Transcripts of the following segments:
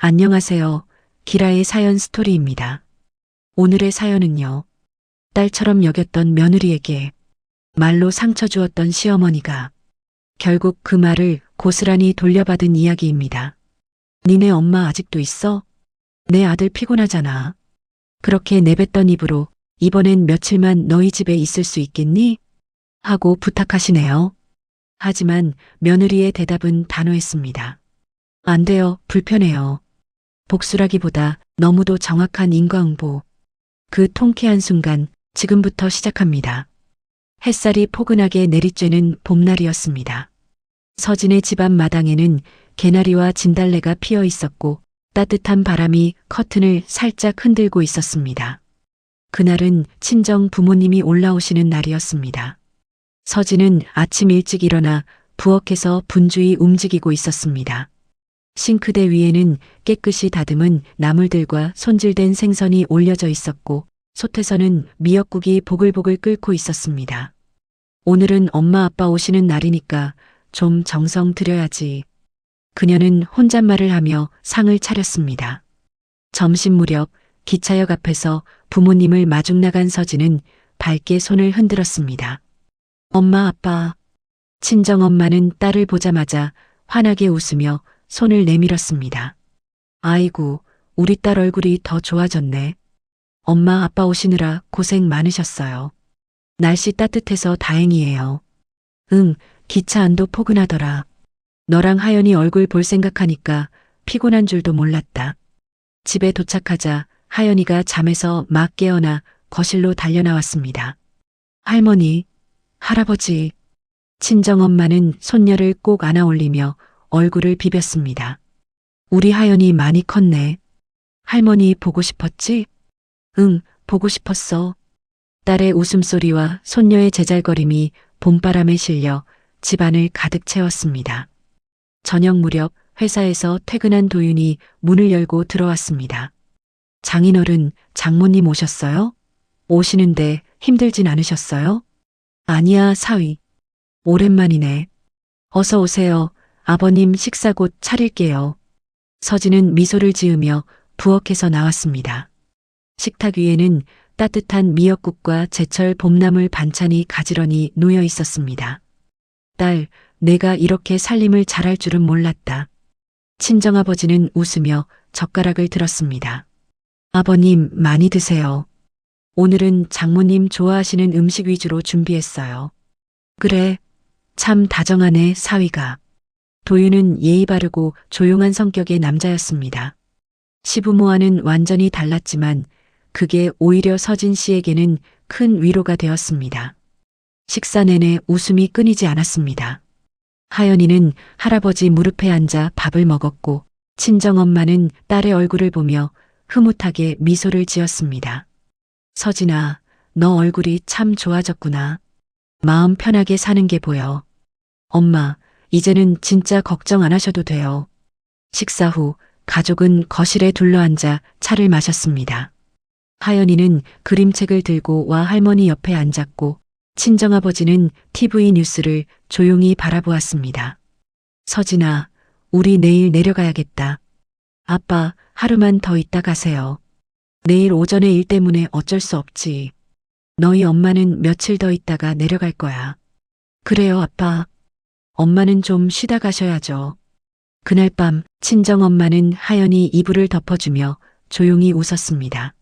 안녕하세요. 기라의 사연 스토리입니다. 오늘의 사연은요. 딸처럼 여겼던 며느리에게 말로 상처 주었던 시어머니가 결국 그 말을 고스란히 돌려받은 이야기입니다. 니네 엄마 아직도 있어? 내 아들 피곤하잖아. 그렇게 내뱉던 입으로 이번엔 며칠만 너희 집에 있을 수 있겠니? 하고 부탁하시네요. 하지만 며느리의 대답은 단호했습니다. 안 돼요. 불편해요. 복수라기보다 너무도 정확한 인과응보. 그 통쾌한 순간 지금부터 시작합니다. 햇살이 포근하게 내리쬐는 봄날이었습니다. 서진의 집안 마당에는 개나리와 진달래가 피어 있었고 따뜻한 바람이 커튼을 살짝 흔들고 있었습니다. 그날은 친정 부모님이 올라오시는 날이었습니다. 서진은 아침 일찍 일어나 부엌에서 분주히 움직이고 있었습니다. 싱크대 위에는 깨끗이 다듬은 나물들과 손질된 생선이 올려져 있었고 솥에서는 미역국이 보글보글 끓고 있었습니다. 오늘은 엄마 아빠 오시는 날이니까 좀 정성 들여야지. 그녀는 혼잣말을 하며 상을 차렸습니다. 점심 무렵 기차역 앞에서 부모님을 마중 나간 서진은 밝게 손을 흔들었습니다. 엄마 아빠. 친정엄마는 딸을 보자마자 환하게 웃으며 손을 내밀었습니다. 아이고, 우리 딸 얼굴이 더 좋아졌네. 엄마 아빠 오시느라 고생 많으셨어요. 날씨 따뜻해서 다행이에요. 응, 기차 안도 포근하더라. 너랑 하연이 얼굴 볼 생각하니까 피곤한 줄도 몰랐다. 집에 도착하자 하연이가 잠에서 막 깨어나 거실로 달려나왔습니다. 할머니, 할아버지. 친정엄마는 손녀를 꼭 안아 올리며 얼굴을 비볐습니다. 우리 하연이 많이 컸네. 할머니 보고 싶었지? 응, 보고 싶었어. 딸의 웃음소리와 손녀의 제잘거림이 봄바람에 실려 집안을 가득 채웠습니다. 저녁 무렵 회사에서 퇴근한 도윤이 문을 열고 들어왔습니다. 장인어른, 장모님 오셨어요? 오시는데 힘들진 않으셨어요? 아니야, 사위. 오랜만이네. 어서 오세요. 아버님 식사 곧 차릴게요. 서진은 미소를 지으며 부엌에서 나왔습니다. 식탁 위에는 따뜻한 미역국과 제철 봄나물 반찬이 가지런히 놓여 있었습니다. 딸, 내가 이렇게 살림을 잘할 줄은 몰랐다. 친정아버지는 웃으며 젓가락을 들었습니다. 아버님 많이 드세요. 오늘은 장모님 좋아하시는 음식 위주로 준비했어요. 그래, 참 다정하네, 사위가. 도윤은 예의 바르고 조용한 성격의 남자였습니다. 시부모와는 완전히 달랐지만 그게 오히려 서진 씨에게는 큰 위로가 되었습니다. 식사 내내 웃음이 끊이지 않았습니다. 하연이는 할아버지 무릎에 앉아 밥을 먹었고 친정엄마는 딸의 얼굴을 보며 흐뭇하게 미소를 지었습니다. 서진아, 너 얼굴이 참 좋아졌구나. 마음 편하게 사는 게 보여. 엄마, 이제는 진짜 걱정 안 하셔도 돼요. 식사 후 가족은 거실에 둘러앉아 차를 마셨습니다. 하연이는 그림책을 들고 와 할머니 옆에 앉았고 친정아버지는 TV 뉴스를 조용히 바라보았습니다. 서진아, 우리 내일 내려가야겠다. 아빠, 하루만 더 있다 가세요. 내일 오전에 일 때문에 어쩔 수 없지. 너희 엄마는 며칠 더 있다가 내려갈 거야. 그래요, 아빠. 엄마는 좀 쉬다 가셔야죠. 그날 밤 친정엄마는 하연이 이불을 덮어주며 조용히 웃었습니다.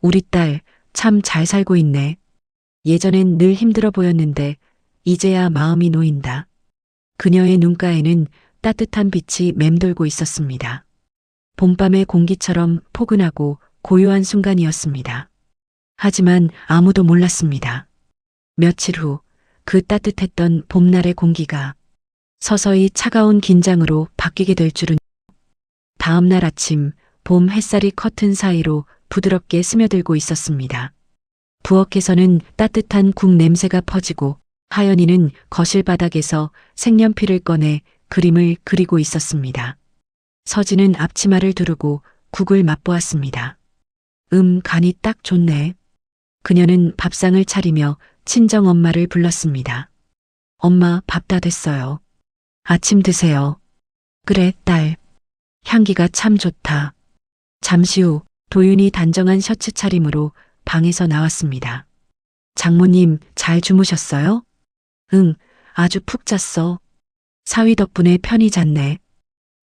우리 딸 참 잘 살고 있네. 예전엔 늘 힘들어 보였는데 이제야 마음이 놓인다. 그녀의 눈가에는 따뜻한 빛이 맴돌고 있었습니다. 봄밤의 공기처럼 포근하고 고요한 순간이었습니다. 하지만 아무도 몰랐습니다. 며칠 후 그 따뜻했던 봄날의 공기가 서서히 차가운 긴장으로 바뀌게 될 줄은. 다음 날 아침 봄 햇살이 커튼 사이로 부드럽게 스며들고 있었습니다. 부엌에서는 따뜻한 국 냄새가 퍼지고 하연이는 거실 바닥에서 색연필을 꺼내 그림을 그리고 있었습니다. 서진은 앞치마를 두르고 국을 맛보았습니다. 간이 딱 좋네. 그녀는 밥상을 차리며 친정엄마를 불렀습니다. 엄마, 밥 다 됐어요. 아침 드세요. 그래, 딸. 향기가 참 좋다. 잠시 후 도윤이 단정한 셔츠 차림으로 방에서 나왔습니다. 장모님, 잘 주무셨어요? 응, 아주 푹 잤어. 사위 덕분에 편히 잤네.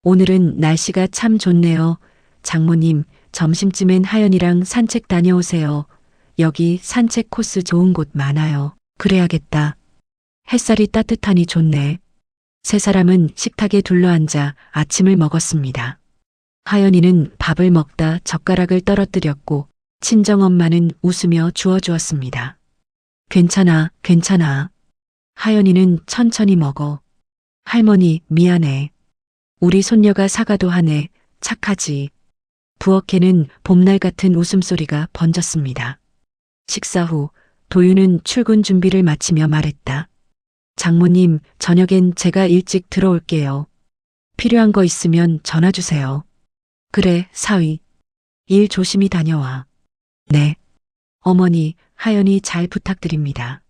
오늘은 날씨가 참 좋네요. 장모님, 점심쯤엔 하연이랑 산책 다녀오세요. 여기 산책 코스 좋은 곳 많아요. 그래야겠다. 햇살이 따뜻하니 좋네. 세 사람은 식탁에 둘러앉아 아침을 먹었습니다. 하연이는 밥을 먹다 젓가락을 떨어뜨렸고 친정엄마는 웃으며 주워주었습니다. 괜찮아, 괜찮아. 하연이는 천천히 먹어. 할머니, 미안해. 우리 손녀가 사과도 하네. 착하지. 부엌에는 봄날 같은 웃음소리가 번졌습니다. 식사 후 도윤은 출근 준비를 마치며 말했다. 장모님, 저녁엔 제가 일찍 들어올게요. 필요한 거 있으면 전화 주세요. 그래, 사위. 일 조심히 다녀와. 네. 어머니, 하연이 잘 부탁드립니다.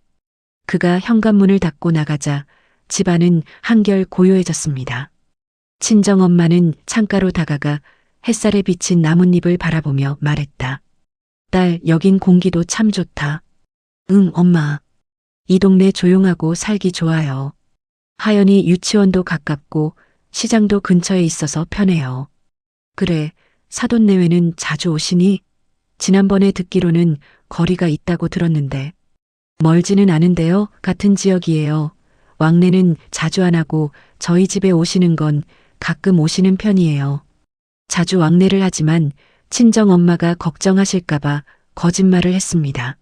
그가 현관문을 닫고 나가자 집안은 한결 고요해졌습니다. 친정엄마는 창가로 다가가 햇살에 비친 나뭇잎을 바라보며 말했다. 딸, 여긴 공기도 참 좋다. 응, 엄마. 이 동네 조용하고 살기 좋아요. 하연이 유치원도 가깝고 시장도 근처에 있어서 편해요. 그래, 사돈 내외는 자주 오시니? 지난번에 듣기로는 거리가 있다고 들었는데. 멀지는 않은데요. 같은 지역이에요. 왕래는 자주 안 하고 저희 집에 오시는 건 가끔 오시는 편이에요. 자주 왕래를 하지만 친정 엄마가 걱정하실까봐 거짓말을 했습니다.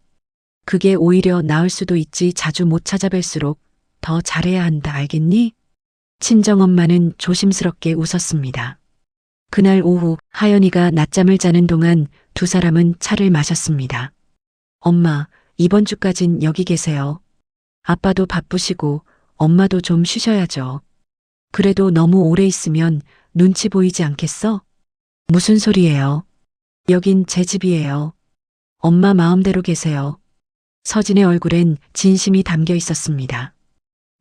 그게 오히려 나을 수도 있지. 자주 못 찾아뵐수록 더 잘해야 한다. 알겠니? 친정 엄마는 조심스럽게 웃었습니다. 그날 오후 하연이가 낮잠을 자는 동안 두 사람은 차를 마셨습니다. 엄마, 이번 주까진 여기 계세요. 아빠도 바쁘시고 엄마도 좀 쉬셔야죠. 그래도 너무 오래 있으면 눈치 보이지 않겠어? 무슨 소리예요? 여긴 제 집이에요. 엄마 마음대로 계세요. 서진의 얼굴엔 진심이 담겨 있었습니다.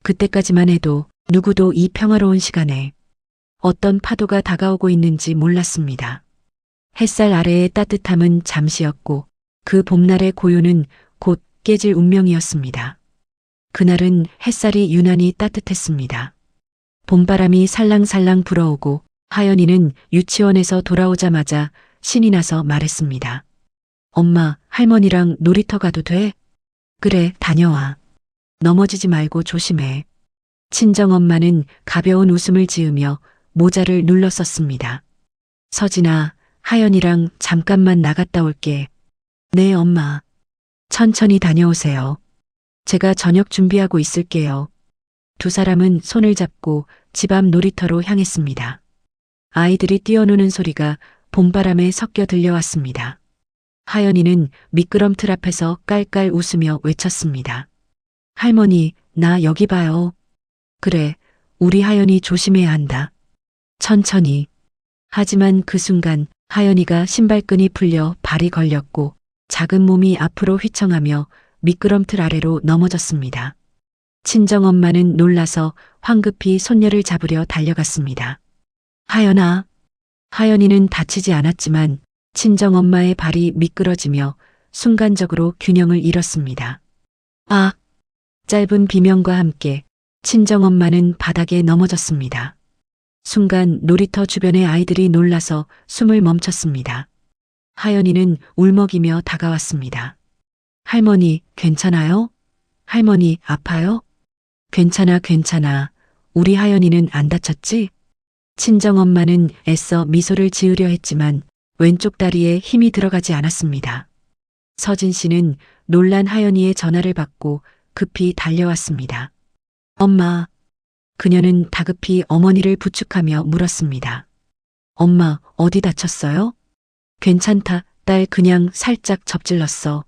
그때까지만 해도 누구도 이 평화로운 시간에 어떤 파도가 다가오고 있는지 몰랐습니다. 햇살 아래의 따뜻함은 잠시였고 그 봄날의 고요는 곧 깨질 운명이었습니다. 그날은 햇살이 유난히 따뜻했습니다. 봄바람이 살랑살랑 불어오고 하연이는 유치원에서 돌아오자마자 신이 나서 말했습니다. 엄마, 할머니랑 놀이터 가도 돼? 그래, 다녀와. 넘어지지 말고 조심해. 친정엄마는 가벼운 웃음을 지으며 모자를 눌러 썼습니다. 서진아, 하연이랑 잠깐만 나갔다 올게. 네, 엄마. 천천히 다녀오세요. 제가 저녁 준비하고 있을게요. 두 사람은 손을 잡고 집 앞 놀이터로 향했습니다. 아이들이 뛰어노는 소리가 봄바람에 섞여 들려왔습니다. 하연이는 미끄럼틀 앞에서 깔깔 웃으며 외쳤습니다. 할머니, 나 여기 봐요. 그래, 우리 하연이 조심해야 한다. 천천히. 하지만 그 순간 하연이가 신발끈이 풀려 발이 걸렸고 작은 몸이 앞으로 휘청하며 미끄럼틀 아래로 넘어졌습니다. 친정엄마는 놀라서 황급히 손녀를 잡으려 달려갔습니다. 하연아. 하연이는 다치지 않았지만 친정엄마의 발이 미끄러지며 순간적으로 균형을 잃었습니다. 아! 짧은 비명과 함께 친정엄마는 바닥에 넘어졌습니다. 순간 놀이터 주변의 아이들이 놀라서 숨을 멈췄습니다. 하연이는 울먹이며 다가왔습니다. 할머니, 괜찮아요? 할머니, 아파요? 괜찮아, 괜찮아. 우리 하연이는 안 다쳤지? 친정엄마는 애써 미소를 지으려 했지만 왼쪽 다리에 힘이 들어가지 않았습니다. 서진 씨는 놀란 하연이의 전화를 받고 급히 달려왔습니다. 엄마. 그녀는 다급히 어머니를 부축하며 물었습니다. 엄마, 어디 다쳤어요? 괜찮다, 딸 그냥 살짝 접질렀어.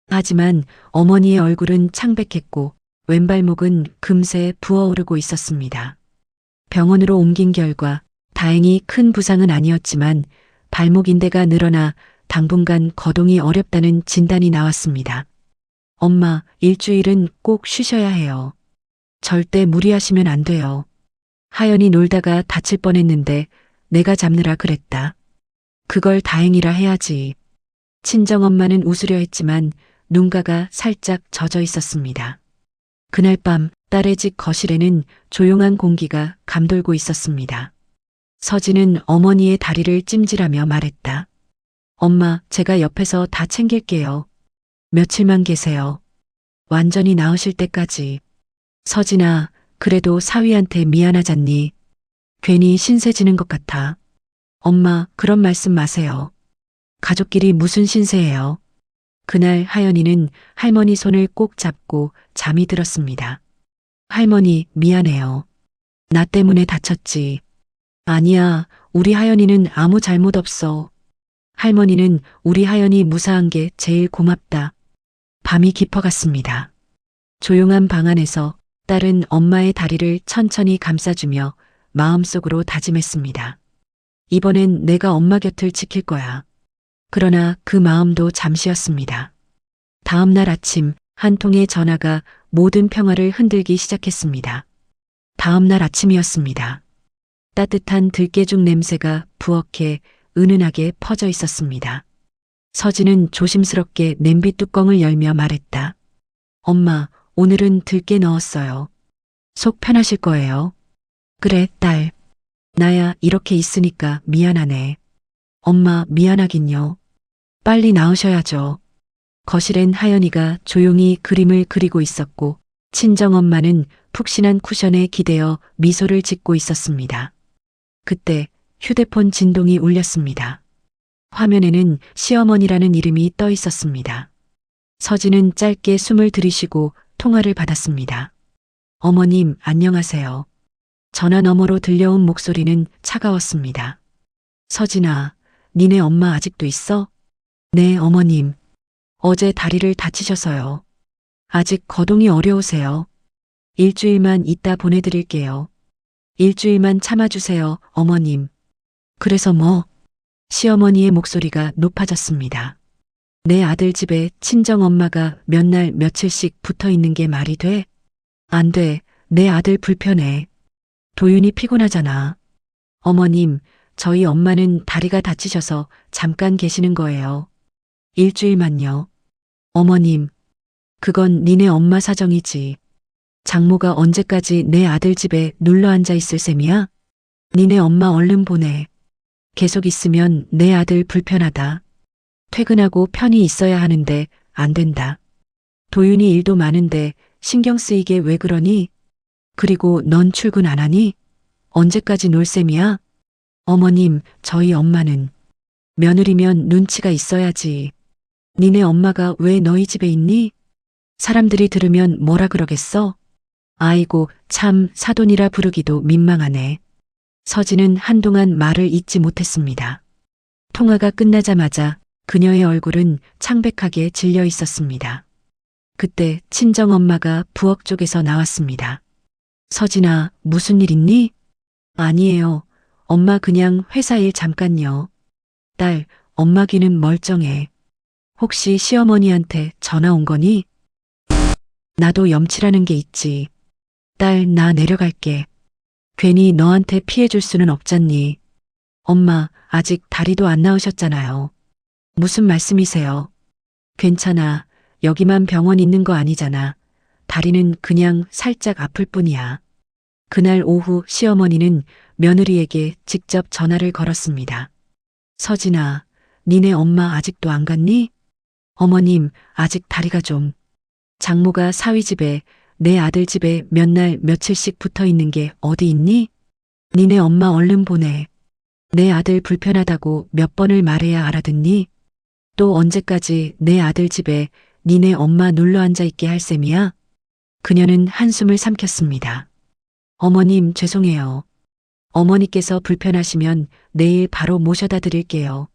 하지만 어머니의 얼굴은 창백했고 왼발목은 금세 부어오르고 있었습니다. 병원으로 옮긴 결과 다행히 큰 부상은 아니었지만 발목 인대가 늘어나 당분간 거동이 어렵다는 진단이 나왔습니다. 엄마, 일주일은 꼭 쉬셔야 해요. 절대 무리하시면 안 돼요. 하연이 놀다가 다칠 뻔했는데 내가 잡느라 그랬다. 그걸 다행이라 해야지. 친정엄마는 웃으려 했지만 눈가가 살짝 젖어 있었습니다. 그날 밤 딸의 집 거실에는 조용한 공기가 감돌고 있었습니다. 서진은 어머니의 다리를 찜질하며 말했다. 엄마, 제가 옆에서 다 챙길게요. 며칠만 계세요. 완전히 나으실 때까지. 서진아, 그래도 사위한테 미안하잖니. 괜히 신세 지는 것 같아. 엄마, 그런 말씀 마세요. 가족끼리 무슨 신세예요. 그날 하연이는 할머니 손을 꼭 잡고 잠이 들었습니다. 할머니, 미안해요. 나 때문에 다쳤지. 아니야, 우리 하연이는 아무 잘못 없어. 할머니는 우리 하연이 무사한 게 제일 고맙다. 밤이 깊어갔습니다. 조용한 방 안에서 딸은 엄마의 다리를 천천히 감싸주며 마음속으로 다짐했습니다. 이번엔 내가 엄마 곁을 지킬 거야. 그러나 그 마음도 잠시였습니다. 다음 날 아침 한 통의 전화가 모든 평화를 흔들기 시작했습니다. 다음 날 아침이었습니다. 따뜻한 들깨죽 냄새가 부엌에 은은하게 퍼져 있었습니다. 서진은 조심스럽게 냄비 뚜껑을 열며 말했다. 엄마, 오늘은 들깨 넣었어요. 속 편하실 거예요. 그래, 딸. 나야 이렇게 있으니까 미안하네. 엄마, 미안하긴요. 빨리 나으셔야죠. 거실엔 하연이가 조용히 그림을 그리고 있었고 친정엄마는 푹신한 쿠션에 기대어 미소를 짓고 있었습니다. 그때 휴대폰 진동이 울렸습니다. 화면에는 시어머니라는 이름이 떠 있었습니다. 서진은 짧게 숨을 들이쉬고 통화를 받았습니다. 어머님, 안녕하세요. 전화 너머로 들려온 목소리는 차가웠습니다. 서진아, 니네 엄마 아직도 있어? 네, 어머님. 어제 다리를 다치셔서요. 아직 거동이 어려우세요. 일주일만 있다 보내드릴게요. 일주일만 참아주세요, 어머님. 그래서 뭐? 시어머니의 목소리가 높아졌습니다. 내 아들 집에 친정엄마가 몇 날 며칠씩 붙어 있는 게 말이 돼? 안 돼. 내 아들 불편해. 도윤이 피곤하잖아. 어머님, 저희 엄마는 다리가 다치셔서 잠깐 계시는 거예요. 일주일만요. 어머님, 그건 니네 엄마 사정이지. 장모가 언제까지 내 아들 집에 눌러 앉아 있을 셈이야? 니네 엄마 얼른 보내. 계속 있으면 내 아들 불편하다. 퇴근하고 편히 있어야 하는데 안 된다. 도윤이 일도 많은데 신경 쓰이게 왜 그러니? 그리고 넌 출근 안 하니? 언제까지 놀 셈이야? 어머님, 저희 엄마는 며느리면 눈치가 있어야지. 니네 엄마가 왜 너희 집에 있니? 사람들이 들으면 뭐라 그러겠어? 아이고, 참 사돈이라 부르기도 민망하네. 서진은 한동안 말을 잇지 못했습니다. 통화가 끝나자마자 그녀의 얼굴은 창백하게 질려 있었습니다. 그때 친정엄마가 부엌 쪽에서 나왔습니다. 서진아, 무슨 일 있니? 아니에요. 엄마 그냥 회사 일 잠깐요. 딸, 엄마 귀는 멀쩡해. 혹시 시어머니한테 전화 온 거니? 나도 염치라는 게 있지. 딸, 나 내려갈게. 괜히 너한테 피해 줄 수는 없잖니. 엄마, 아직 다리도 안 나으셨잖아요. 무슨 말씀이세요? 괜찮아. 여기만 병원 있는 거 아니잖아. 다리는 그냥 살짝 아플 뿐이야. 그날 오후 시어머니는 며느리에게 직접 전화를 걸었습니다. 서진아, 니네 엄마 아직도 안 갔니? 어머님, 아직 다리가 좀. 장모가 사위 집에 내 아들 집에 몇 날 며칠씩 붙어 있는 게 어디 있니? 니네 엄마 얼른 보내. 내 아들 불편하다고 몇 번을 말해야 알아듣니? 또 언제까지 내 아들 집에 니네 엄마 눌러 앉아 있게 할 셈이야? 그녀는 한숨을 삼켰습니다. 어머님, 죄송해요. 어머니께서 불편하시면 내일 바로 모셔다 드릴게요.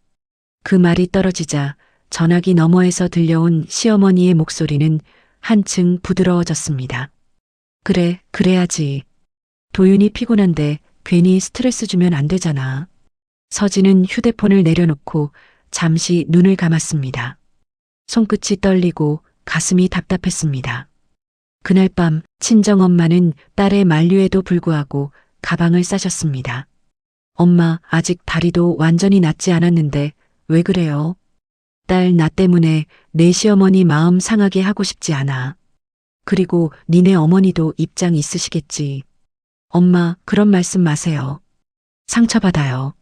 그 말이 떨어지자 전화기 너머에서 들려온 시어머니의 목소리는 한층 부드러워졌습니다. 그래, 그래야지. 도윤이 피곤한데 괜히 스트레스 주면 안 되잖아. 서진은 휴대폰을 내려놓고 잠시 눈을 감았습니다. 손끝이 떨리고 가슴이 답답했습니다. 그날 밤 친정엄마는 딸의 만류에도 불구하고 가방을 싸셨습니다. 엄마, 아직 다리도 완전히 낫지 않았는데 왜 그래요? 딸, 나 때문에 내 시어머니 마음 상하게 하고 싶지 않아. 그리고 니네 어머니도 입장 있으시겠지. 엄마, 그런 말씀 마세요. 상처받아요.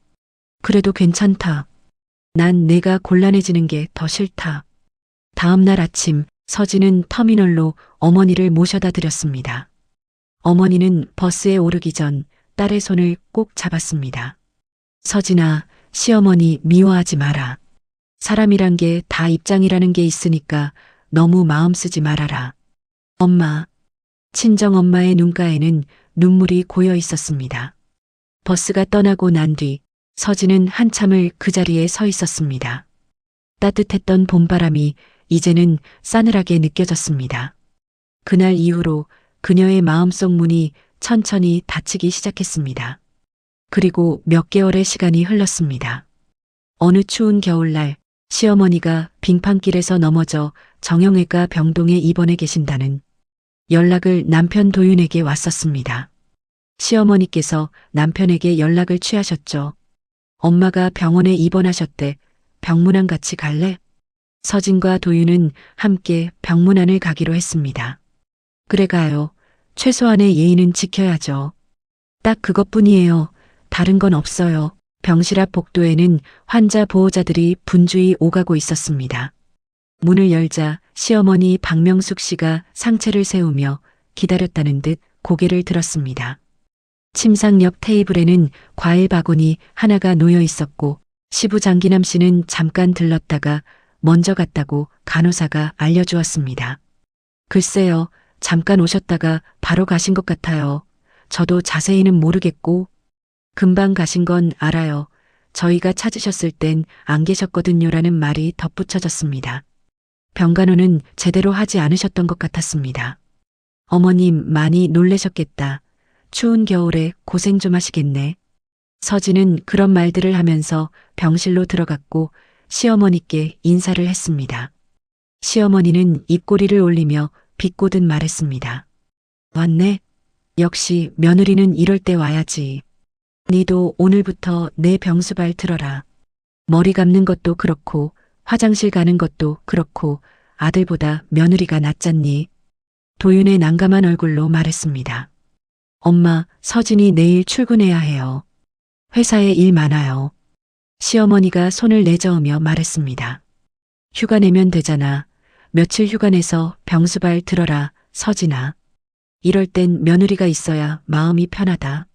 그래도 괜찮다. 난 내가 곤란해지는 게 더 싫다. 다음 날 아침 서진은 터미널로 어머니를 모셔다 드렸습니다. 어머니는 버스에 오르기 전 딸의 손을 꼭 잡았습니다. 서진아, 시어머니 미워하지 마라. 사람이란 게 다 입장이라는 게 있으니까 너무 마음 쓰지 말아라. 엄마. 친정엄마의 눈가에는 눈물이 고여 있었습니다. 버스가 떠나고 난 뒤 서진은 한참을 그 자리에 서 있었습니다. 따뜻했던 봄바람이 이제는 싸늘하게 느껴졌습니다. 그날 이후로 그녀의 마음속 문이 천천히 닫히기 시작했습니다. 그리고 몇 개월의 시간이 흘렀습니다. 어느 추운 겨울날 시어머니가 빙판길에서 넘어져 정형외과 병동에 입원해 계신다는 연락을 남편 도윤에게 왔었습니다. 시어머니께서 남편에게 연락을 취하셨죠. 엄마가 병원에 입원하셨대. 병문안 같이 갈래? 서진과 도윤은 함께 병문안을 가기로 했습니다. 그래 가요. 최소한의 예의는 지켜야죠. 딱 그것뿐이에요. 다른 건 없어요. 병실 앞 복도에는 환자 보호자들이 분주히 오가고 있었습니다. 문을 열자 시어머니 박명숙 씨가 상체를 세우며 기다렸다는 듯 고개를 들었습니다. 침상 옆 테이블에는 과일 바구니 하나가 놓여 있었고 시부 장기남 씨는 잠깐 들렀다가 먼저 갔다고 간호사가 알려주었습니다. 글쎄요, 잠깐 오셨다가 바로 가신 것 같아요. 저도 자세히는 모르겠고 금방 가신 건 알아요. 저희가 찾으셨을 땐 안 계셨거든요라는 말이 덧붙여졌습니다. 병간호는 제대로 하지 않으셨던 것 같았습니다. 어머님 많이 놀라셨겠다. 추운 겨울에 고생 좀 하시겠네. 서진은 그런 말들을 하면서 병실로 들어갔고 시어머니께 인사를 했습니다. 시어머니는 입꼬리를 올리며 비꼬듯 말했습니다. 왔네. 역시 며느리는 이럴 때 와야지. 니도 오늘부터 내 병수발 들어라. 머리 감는 것도 그렇고 화장실 가는 것도 그렇고 아들보다 며느리가 낫잖니. 도윤의 난감한 얼굴로 말했습니다. 엄마, 서진이 내일 출근해야 해요. 회사에 일 많아요. 시어머니가 손을 내저으며 말했습니다. 휴가 내면 되잖아. 며칠 휴가 내서 병수발 들어라, 서진아. 이럴 땐 며느리가 있어야 마음이 편하다.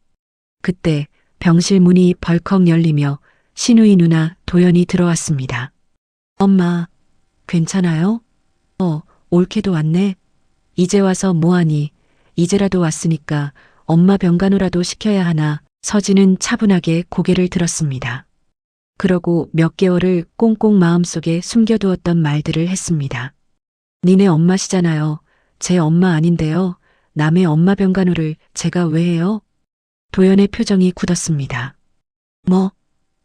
그때 병실 문이 벌컥 열리며 신우이 누나 도연이 들어왔습니다. 엄마, 괜찮아요? 올케도 왔네. 이제 와서 뭐하니? 이제라도 왔으니까 엄마 병간호라도 시켜야 하나. 서진은 차분하게 고개를 들었습니다. 그러고 몇 개월을 꽁꽁 마음속에 숨겨두었던 말들을 했습니다. 니네 엄마시잖아요. 제 엄마 아닌데요. 남의 엄마 병간호를 제가 왜 해요? 도연의 표정이 굳었습니다.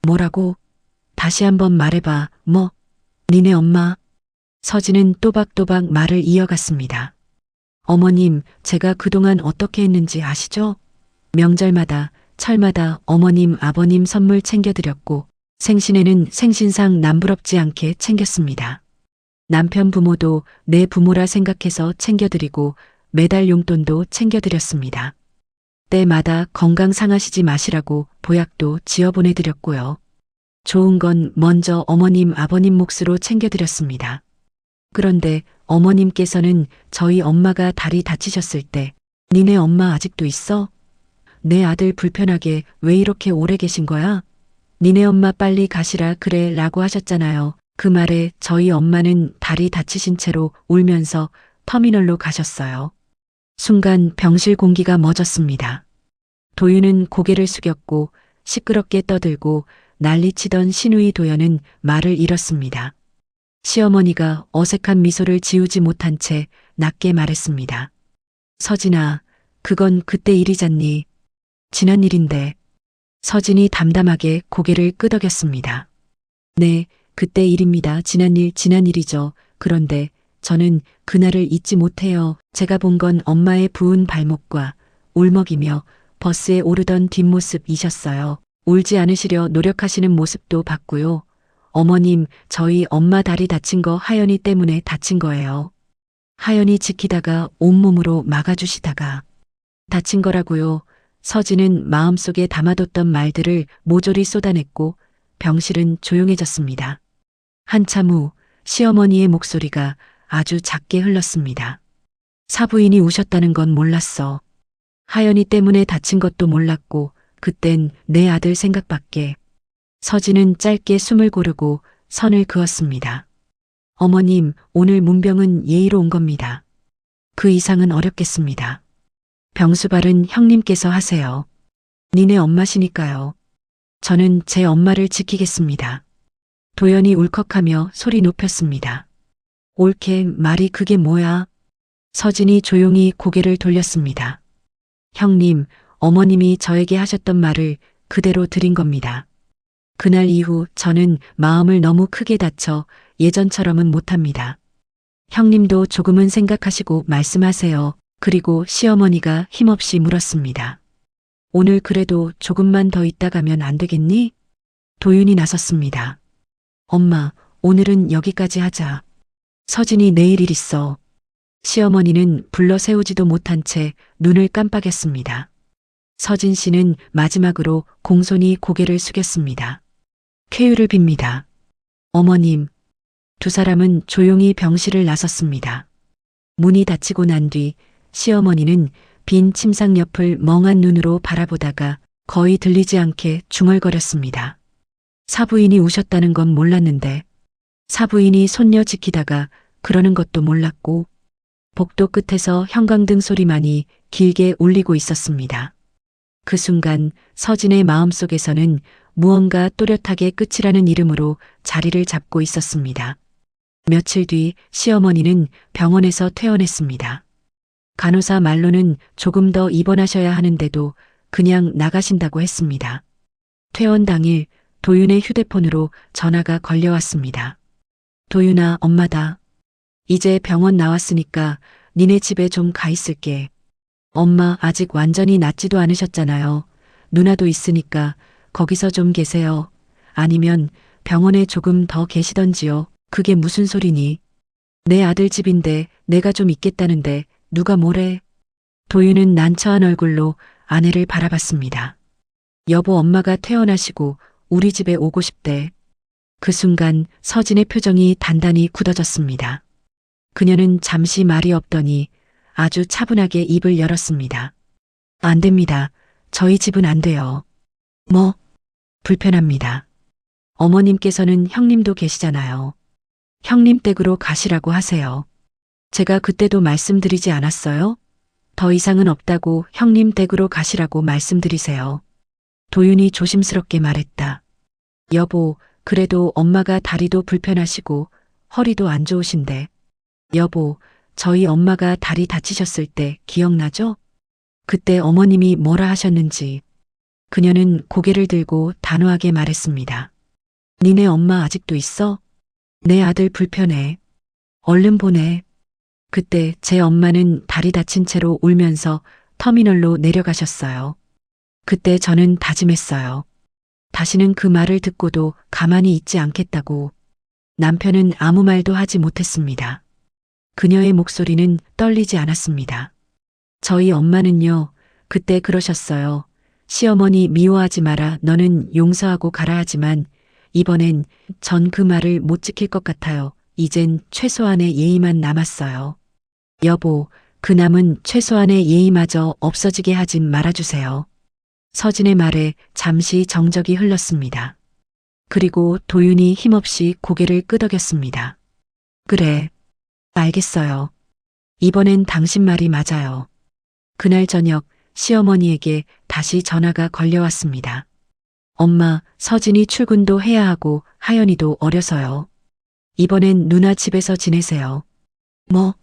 뭐라고? 다시 한번 말해봐. 니네 엄마. 서진은 또박또박 말을 이어갔습니다. 어머님, 제가 그동안 어떻게 했는지 아시죠? 명절마다, 철마다 어머님, 아버님 선물 챙겨드렸고 생신에는 생신상 남부럽지 않게 챙겼습니다. 남편 부모도 내 부모라 생각해서 챙겨드리고 매달 용돈도 챙겨드렸습니다. 때마다 건강 상하시지 마시라고 보약도 지어 보내드렸고요. 좋은 건 먼저 어머님, 아버님 몫으로 챙겨드렸습니다. 그런데 어머님께서는 저희 엄마가 다리 다치셨을 때 니네 엄마 아직도 있어? 내 아들 불편하게 왜 이렇게 오래 계신 거야? 니네 엄마 빨리 가시라 그래 라고 하셨잖아요. 그 말에 저희 엄마는 다리 다치신 채로 울면서 터미널로 가셨어요. 순간 병실 공기가 멎었습니다. 도윤은 고개를 숙였고 시끄럽게 떠들고 난리치던 신우이 도연은 말을 잃었습니다. 시어머니가 어색한 미소를 지우지 못한 채 낮게 말했습니다. 서진아, 그건 그때 일이잖니. 지난 일인데. 서진이 담담하게 고개를 끄덕였습니다. 네, 그때 일입니다. 지난 일이죠. 그런데 저는 그날을 잊지 못해요. 제가 본 건 엄마의 부은 발목과 울먹이며 버스에 오르던 뒷모습이셨어요. 울지 않으시려 노력하시는 모습도 봤고요. 어머님, 저희 엄마 다리 다친 거 하연이 때문에 다친 거예요. 하연이 지키다가 온몸으로 막아주시다가 다친 거라고요. 서진은 마음속에 담아뒀던 말들을 모조리 쏟아냈고 병실은 조용해졌습니다. 한참 후 시어머니의 목소리가 아주 작게 흘렀습니다. 사부인이 우셨다는 건 몰랐어. 하연이 때문에 다친 것도 몰랐고 그땐 내 아들 생각밖에. 서진은 짧게 숨을 고르고 선을 그었습니다. 어머님, 오늘 문병은 예의로 온 겁니다. 그 이상은 어렵겠습니다. 병수발은 형님께서 하세요. 니네 엄마시니까요. 저는 제 엄마를 지키겠습니다. 도연이 울컥하며 소리 높였습니다. 옳게 말이 그게 뭐야? 서진이 조용히 고개를 돌렸습니다. 형님, 어머님이 저에게 하셨던 말을 그대로 드린 겁니다. 그날 이후 저는 마음을 너무 크게 다쳐 예전처럼은 못합니다. 형님도 조금은 생각하시고 말씀하세요. 그리고 시어머니가 힘없이 물었습니다. 오늘 그래도 조금만 더 있다 가면 안 되겠니? 도윤이 나섰습니다. 엄마, 오늘은 여기까지 하자. 서진이 내일 일 있어. 시어머니는 불러 세우지도 못한 채 눈을 깜빡였습니다. 서진 씨는 마지막으로 공손히 고개를 숙였습니다. 쾌유를 빕니다. 어머님. 두 사람은 조용히 병실을 나섰습니다. 문이 닫히고 난 뒤 시어머니는 빈 침상 옆을 멍한 눈으로 바라보다가 거의 들리지 않게 중얼거렸습니다. 사부인이 우셨다는 건 몰랐는데 사부인이 손녀 지키다가 그러는 것도 몰랐고 복도 끝에서 형광등 소리만이 길게 울리고 있었습니다. 그 순간 서진의 마음속에서는 무언가 또렷하게 끝이라는 이름으로 자리를 잡고 있었습니다. 며칠 뒤 시어머니는 병원에서 퇴원했습니다. 간호사 말로는 조금 더 입원하셔야 하는데도 그냥 나가신다고 했습니다. 퇴원 당일 도윤의 휴대폰으로 전화가 걸려왔습니다. 도윤아, 엄마다. 이제 병원 나왔으니까 니네 집에 좀 가 있을게. 엄마 아직 완전히 낫지도 않으셨잖아요. 누나도 있으니까 거기서 좀 계세요. 아니면 병원에 조금 더 계시던지요. 그게 무슨 소리니? 내 아들 집인데 내가 좀 있겠다는데 누가 뭐래? 도윤은 난처한 얼굴로 아내를 바라봤습니다. 여보, 엄마가 퇴원하시고 우리 집에 오고 싶대. 그 순간 서진의 표정이 단단히 굳어졌습니다. 그녀는 잠시 말이 없더니 아주 차분하게 입을 열었습니다. 안 됩니다. 저희 집은 안 돼요. 뭐? 불편합니다. 어머님께서는 형님도 계시잖아요. 형님 댁으로 가시라고 하세요. 제가 그때도 말씀드리지 않았어요? 더 이상은 없다고 형님 댁으로 가시라고 말씀드리세요. 도윤이 조심스럽게 말했다. 여보, 그래도 엄마가 다리도 불편하시고 허리도 안 좋으신데. 여보, 저희 엄마가 다리 다치셨을 때 기억나죠? 그때 어머님이 뭐라 하셨는지. 그녀는 고개를 들고 단호하게 말했습니다. 니네 엄마 아직도 있어? 내 아들 불편해. 얼른 보내. 그때 제 엄마는 다리 다친 채로 울면서 터미널로 내려가셨어요. 그때 저는 다짐했어요. 다시는 그 말을 듣고도 가만히 있지 않겠다고. 남편은 아무 말도 하지 못했습니다. 그녀의 목소리는 떨리지 않았습니다. 저희 엄마는요, 그때 그러셨어요. 시어머니 미워하지 마라, 너는 용서하고 가라 하지만 이번엔 전 그 말을 못 지킬 것 같아요. 이젠 최소한의 예의만 남았어요. 여보, 그 남은 최소한의 예의마저 없어지게 하지 말아주세요. 서진의 말에 잠시 정적이 흘렀습니다. 그리고 도윤이 힘없이 고개를 끄덕였습니다. 그래, 알겠어요. 이번엔 당신 말이 맞아요. 그날 저녁 시어머니에게 다시 전화가 걸려왔습니다. 엄마, 서진이 출근도 해야 하고 하연이도 어려서요. 이번엔 누나 집에서 지내세요. 뭐?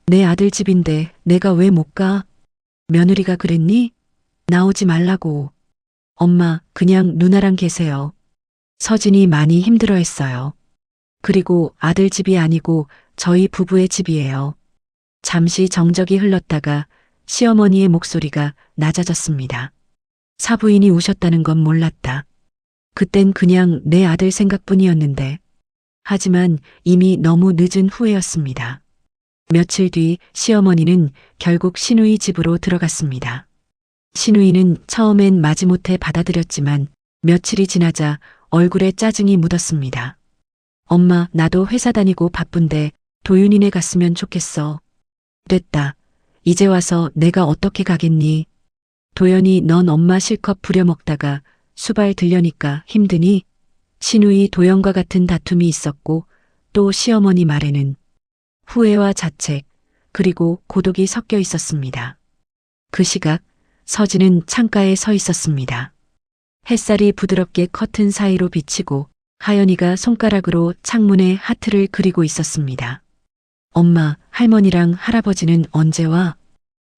내 아들 집인데 내가 왜 못 가? 며느리가 그랬니? 나오지 말라고. 엄마, 그냥 누나랑 계세요. 서진이 많이 힘들어했어요. 그리고 아들 집이 아니고 저희 부부의 집이에요. 잠시 정적이 흘렀다가 시어머니의 목소리가 낮아졌습니다. 사부인이 우셨다는 건 몰랐다. 그땐 그냥 내 아들 생각뿐이었는데. 하지만 이미 너무 늦은 후회였습니다. 며칠 뒤 시어머니는 결국 신우이 집으로 들어갔습니다. 신우이는 처음엔 마지못해 받아들였지만 며칠이 지나자 얼굴에 짜증이 묻었습니다. 엄마, 나도 회사 다니고 바쁜데 도윤이네 갔으면 좋겠어. 됐다. 이제 와서 내가 어떻게 가겠니? 도연이 넌 엄마 실컷 부려먹다가 수발 들려니까 힘드니? 신우이 도연과 같은 다툼이 있었고 또 시어머니 말에는 후회와 자책 그리고 고독이 섞여 있었습니다. 그 시각 서진은 창가에 서 있었습니다. 햇살이 부드럽게 커튼 사이로 비치고 하연이가 손가락으로 창문에 하트를 그리고 있었습니다. 엄마, 할머니랑 할아버지는 언제 와?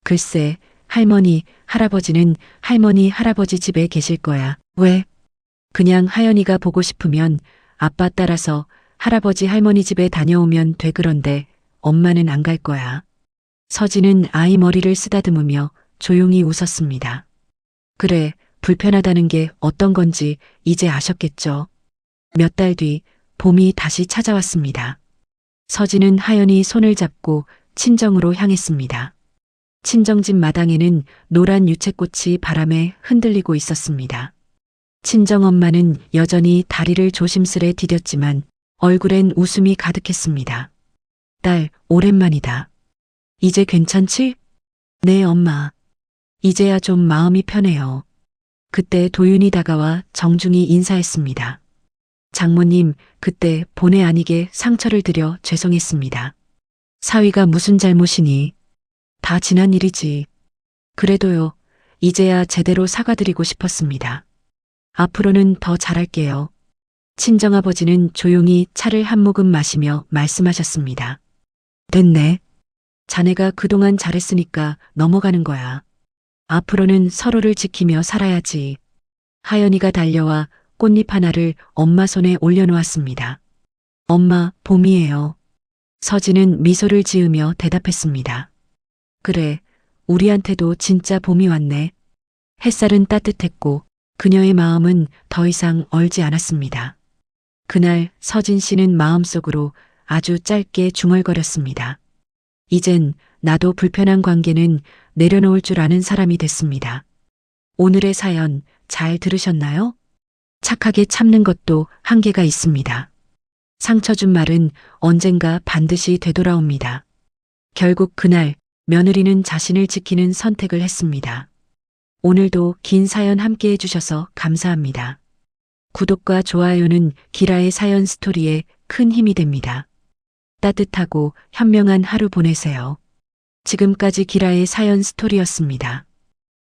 글쎄, 할머니, 할아버지는 할머니, 할아버지 집에 계실 거야. 왜? 그냥 하연이가 보고 싶으면 아빠 따라서 할아버지, 할머니 집에 다녀오면 돼. 그런데 엄마는 안 갈 거야. 서진은 아이 머리를 쓰다듬으며 조용히 웃었습니다. 그래, 불편하다는 게 어떤 건지 이제 아셨겠죠? 몇 달 뒤 봄이 다시 찾아왔습니다. 서진은 하연이 손을 잡고 친정으로 향했습니다. 친정집 마당에는 노란 유채꽃이 바람에 흔들리고 있었습니다. 친정엄마는 여전히 다리를 조심스레 디뎠지만 얼굴엔 웃음이 가득했습니다. 딸, 오랜만이다. 이제 괜찮지? 네, 엄마. 이제야 좀 마음이 편해요. 그때 도윤이 다가와 정중히 인사했습니다. 장모님, 그때 본의 아니게 상처를 드려 죄송했습니다. 사위가 무슨 잘못이니? 다 지난 일이지. 그래도요, 이제야 제대로 사과드리고 싶었습니다. 앞으로는 더 잘할게요. 친정아버지는 조용히 차를 한 모금 마시며 말씀하셨습니다. 됐네. 자네가 그동안 잘했으니까 넘어가는 거야. 앞으로는 서로를 지키며 살아야지. 하연이가 달려와 꽃잎 하나를 엄마 손에 올려놓았습니다. 엄마, 봄이에요. 서진은 미소를 지으며 대답했습니다. 그래, 우리한테도 진짜 봄이 왔네. 햇살은 따뜻했고 그녀의 마음은 더 이상 얼지 않았습니다. 그날 서진 씨는 마음속으로 아주 짧게 중얼거렸습니다. 이젠 나도 불편한 관계는 내려놓을 줄 아는 사람이 됐습니다. 오늘의 사연 잘 들으셨나요? 착하게 참는 것도 한계가 있습니다. 상처 준 말은 언젠가 반드시 되돌아옵니다. 결국 그날 며느리는 자신을 지키는 선택을 했습니다. 오늘도 긴 사연 함께 해주셔서 감사합니다. 구독과 좋아요는 기라의 사연 스토리에 큰 힘이 됩니다. 따뜻하고 현명한 하루 보내세요. 지금까지 기라의 사연 스토리였습니다.